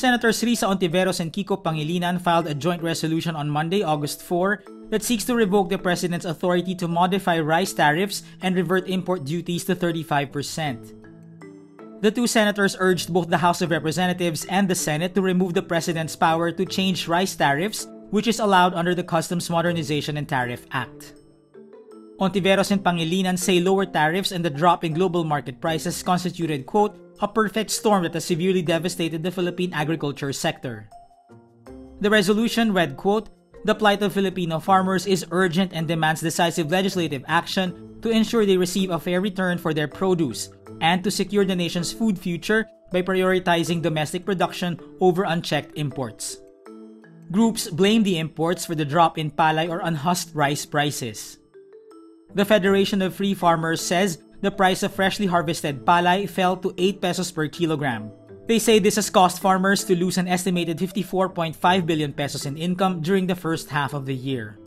Senators Risa Ontiveros and Kiko Pangilinan filed a joint resolution on Monday, August 4, that seeks to revoke the president's authority to modify rice tariffs and revert import duties to 35%. The two senators urged both the House of Representatives and the Senate to remove the president's power to change rice tariffs, which is allowed under the Customs Modernization and Tariff Act. Ontiveros and Pangilinan say lower tariffs and the drop in global market prices constituted, quote, a perfect storm that has severely devastated the Philippine agriculture sector. The resolution read, quote, the plight of Filipino farmers is urgent and demands decisive legislative action to ensure they receive a fair return for their produce and to secure the nation's food future by prioritizing domestic production over unchecked imports. Groups blame the imports for the drop in palay or unhusked rice prices. The Federation of Free Farmers says the price of freshly harvested palay fell to 8 pesos per kilogram. They say this has caused farmers to lose an estimated 54.5 billion pesos in income during the first half of the year.